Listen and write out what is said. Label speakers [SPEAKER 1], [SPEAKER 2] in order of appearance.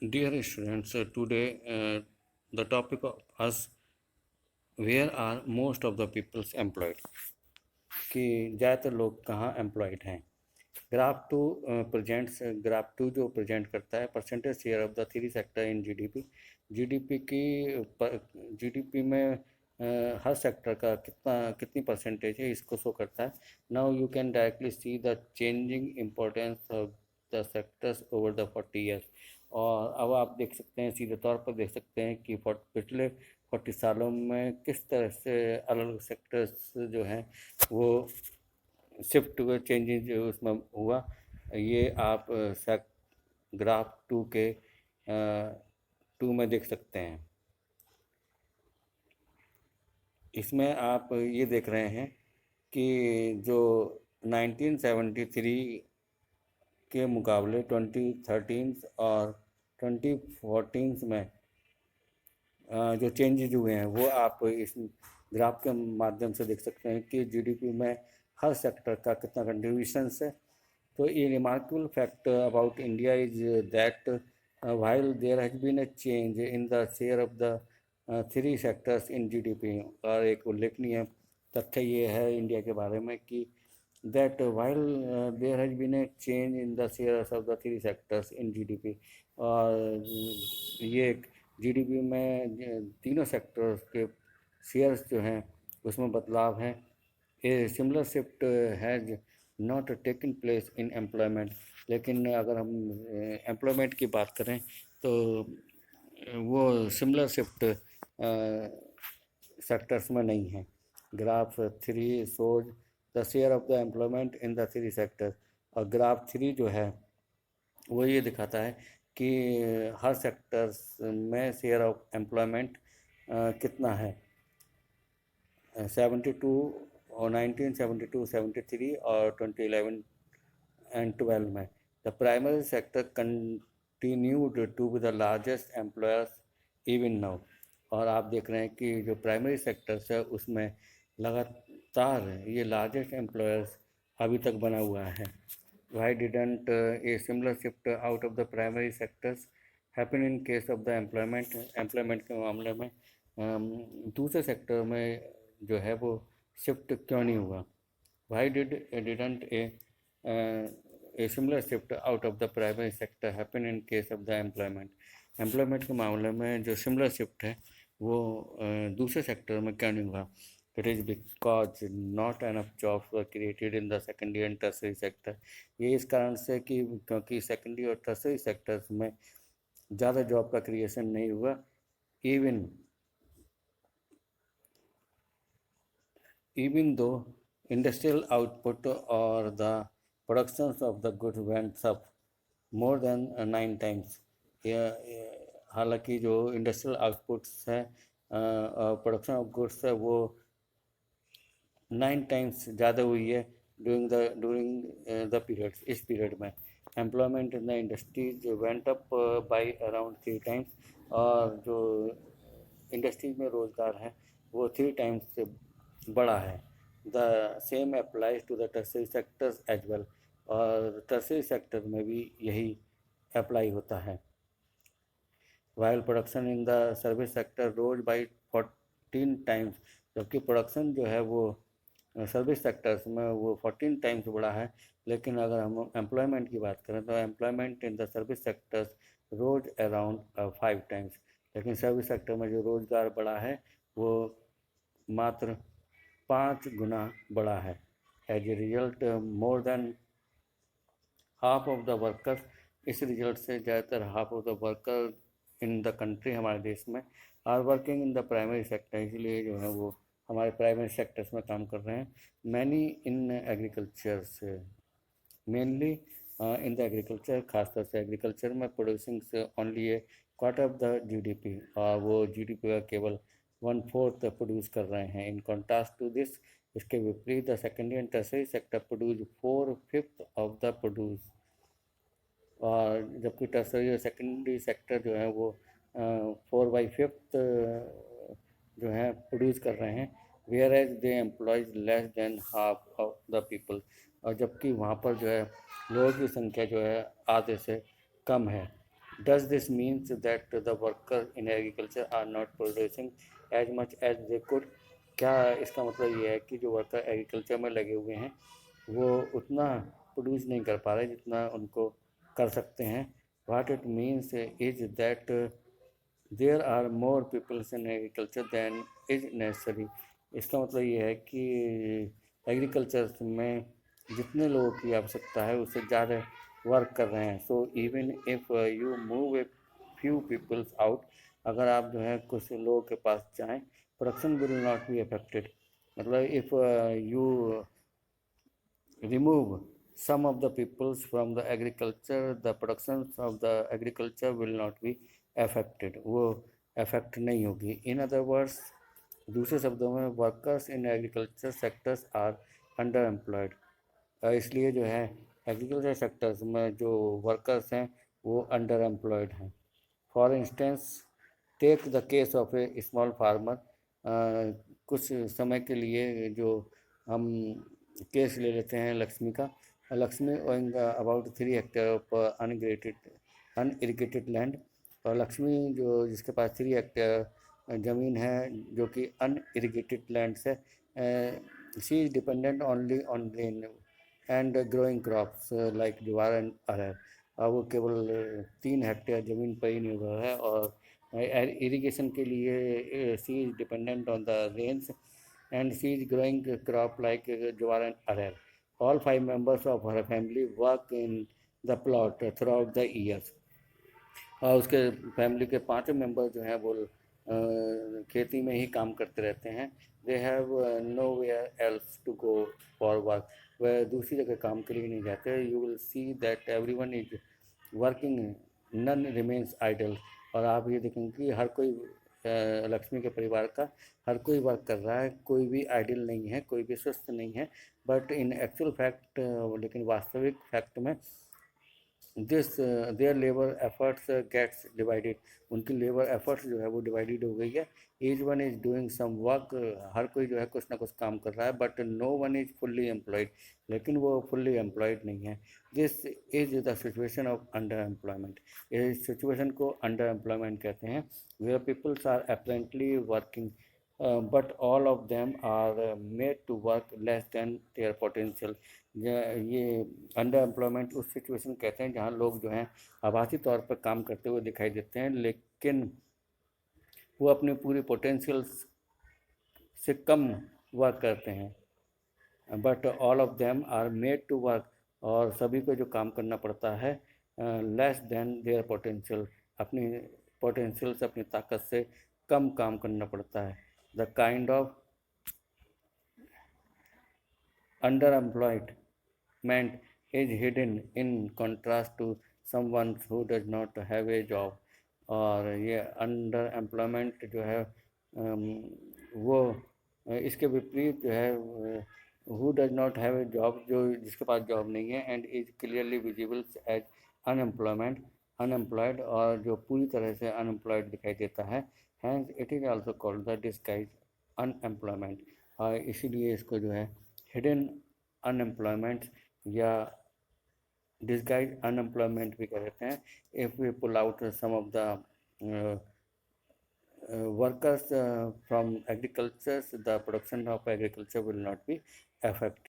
[SPEAKER 1] Dear students, today the topic of us, where are most of the people's employed, कि ज़्यादातर लोग कहाँ employed हैं। Graph two presents, graph two जो present करता है percentage share of the three sector in GDP. GDP की GDP में हर सेक्टर का कितनी परसेंटेज है इसको शो करता है। Now you can directly see the changing importance of the sectors over the 40 years. और अब आप देख सकते हैं, सीधे तौर पर देख सकते हैं कि पिछले 40 सालों में किस तरह से अलग अलग सेक्टर्स जो हैं वो शिफ्ट हुए, चेंजेस उसमें हुआ। ये आप ग्राफ टू में देख सकते हैं। इसमें आप ये देख रहे हैं कि जो 1973 के मुकाबले 2013 और 2014 में जो चेंजेज हुए हैं वो आप इस ग्राफ के माध्यम से देख सकते हैं कि जीडीपी में हर सेक्टर का कितना कंट्रीब्यूशन है। So a remarkable fact about India is that while there has been a change in the share of the three sectors in GDP, और एक उल्लेखनीय तथ्य ये है इंडिया के बारे में कि that while there has been a change in the shares of the three sectors in GDP, और ये जीडीपी में तीनों सेक्टर्स के शेयर्स जो हैं उसमें बदलाव है। A similar shift has not taken place in employment, लेकिन अगर हम एम्प्लॉयमेंट की बात करें तो वो सिमिलर शिफ्ट सेक्टर्स में नहीं है। Graph 3 shows the share of the employment in the three sector, और ग्राफ 3 जो है वो ये दिखाता है कि हर सेक्टर्स में शेयर ऑफ एम्प्लॉयमेंट कितना है। 72 और 1972, 73 और 2011 एंड 12 में the primary sector continued to be the largest employers even now. और आप देख रहे हैं कि जो प्राइमरी सेक्टर्स है उसमें लगातार ये लार्जेस्ट एम्प्लॉयर्स अभी तक बना हुआ है। Y didn't A similar shift out of the primary sectors happen in case of the employment के मामले में दूसरे सेक्टर में जो है वो शिफ्ट क्यों नहीं हुआ। Y didn't A similar shift out of the primary sector happen in case of the employment के मामले में जो सिमिलर शिफ्ट है वो दूसरे सेक्टर में क्यों नहीं हुआ। It is because not enough jobs were created in the secondary and tertiary sector. ये इस कारण से कि क्योंकि सेकेंडरी और टर्सरी सेक्टर्स में ज़्यादा जॉब का क्रिएशन नहीं हुआ। Even though industrial output or the productions of the goods went up more than 9 times, हालांकि जो इंडस्ट्रियल आउटपुट्स है और प्रोडक्शन ऑफ गुड्स है वो 9 टाइम्स ज़्यादा हुई है during the periods, इस पीरियड में। Employment in the industries went up by around 3 times, और जो इंडस्ट्रीज में रोज़गार है वो 3 टाइम्स से बड़ा है। The same applies to the tertiary sectors as well, और टर्सरी सेक्टर में भी यही अप्लाई होता है। While production in the service sector rose by 14 times, जबकि प्रोडक्शन जो है वो सर्विस सेक्टर्स में वो 14 टाइम्स बढ़ा है। लेकिन अगर हम एम्प्लॉयमेंट की बात करें तो employment in the service sectors rose around 5 times, लेकिन सर्विस सेक्टर में जो रोज़गार बढ़ा है वो मात्र 5 गुना बढ़ा है। As a result more than half of the workers, इस रिजल्ट से ज़्यादातर half of the worker in the country, हमारे देश में, are working in the primary sector, इसलिए जो है वो हमारे प्राइमरी सेक्टर्स में काम कर रहे हैं। मैनी इन एग्रीकल्चर से, मेनली इन द एग्रीकल्चर, खासतौर से एग्रीकल्चर में producing only A quarter of the GDP, और वो जीडीपी का केवल 1/4 प्रोड्यूस कर रहे हैं। इन कॉन्ट्रास्ट टू दिस, इसके विपरीत the secondary and tertiary sector produce 4/5 of the produce, और जबकि टर्सरी और सेकेंडरी सेक्टर जो है वो 4/5 जो है प्रोड्यूस कर रहे हैं। Where as they employs less than half of the people, और जबकि वहाँ पर जो है लोगों की संख्या जो है आधे से कम है। Does this means that the workers in agriculture are not producing as much as they could? क्या इसका मतलब ये है कि जो वर्कर एग्रीकल्चर में लगे हुए हैं वो उतना प्रोड्यूस नहीं कर पा रहे जितना उनको कर सकते हैं? What it means is that there are more peoples in agriculture than is necessary. इसका मतलब ये है कि एग्रीकल्चर में जितने लोगों की आवश्यकता है उससे ज़्यादा वर्क कर रहे हैं। So even if you move a few peoples out, अगर आप जो है कुछ लोगों के पास जाएं, production will not be affected. मतलब if you remove some of the peoples from the agriculture, the productions of the agriculture will not be affected, वो affect नहीं होगी। In other words, दूसरे शब्दों में workers in agriculture sectors are under employed. इसलिए जो है एग्रीकल्चर सेक्टर्स में जो वर्कर्स हैं वो अंडर एम्प्लॉयड हैं। For instance take the case of a small farmer. कुछ समय के लिए जो हम केस ले लेते हैं लक्ष्मी का। Lakshmi owing about 3 hectare of unirrigated land. और लक्ष्मी जो जिसके पास 3 हेक्टेयर ज़मीन है जो कि अनइरिगेटेड लैंड से, she is dependent only on rain and growing crops like jowar and arhar. अब वो केवल 3 हेक्टेयर ज़मीन पर ही निर्भर है और इरिगेशन के लिए she is dependent on the rains and she is growing crop like jowar and arhar. All 5 members of her family work in the plot throughout the years. और उसके फैमिली के 5 मेंबर जो हैं वो खेती में ही काम करते रहते हैं। They have no where else to go for work. वह दूसरी जगह काम के लिए नहीं जाते। You will see that everyone is working, none remains idle. और आप ये देखेंगे कि हर कोई लक्ष्मी के परिवार का हर कोई वर्क कर रहा है, कोई भी आइडल नहीं है, कोई भी सुस्त नहीं है। बट इन एक्चुअल फैक्ट, लेकिन वास्तविक फैक्ट में this their labour efforts gets divided. उनकी लेबर एफर्ट्स जो है वो डिवाइडेड हो गई है। Each one is doing some work. हर कोई जो है कुछ ना कुछ काम कर रहा है, but no one is fully employed. लेकिन वो फुल्ली एम्प्लॉयड नहीं है। This is the situation of under employment. इस सिचुएशन को अंडर एम्प्लॉयमेंट कहते हैं, where peoples are apparently working but all of them are made to work less than their potential. ये under employment उस situation कहते हैं जहाँ लोग जो हैं आभासी तौर पर काम करते हुए दिखाई देते हैं, लेकिन वो अपनी पूरी पोटेंशियल से कम वर्क करते हैं। But all of them are made to work, और सभी को जो काम करना पड़ता है लेस देन देयर पोटेंशियल, अपनी पोटेंशियल से, अपनी ताकत से कम काम करना पड़ता है। The kind of under employment is hidden in contrast to someone who does not have a job। और ये अंडर एम्प्लॉयमेंट जो है वो इसके विपरीत जो है who does not have a job, जो जिसके पास जॉब नहीं है, and is clearly visible as unemployed, और जो पूरी तरह से अनएम्प्लॉयड दिखाई देता है। Hence it is also called the disguise unemployment. और इसीलिए इसको जो है हिडन अनएम्प्लॉयमेंट या disguised unemployment भी कहते हैं। if we pull out some of the workers from agriculture, the production of agriculture will not be affected।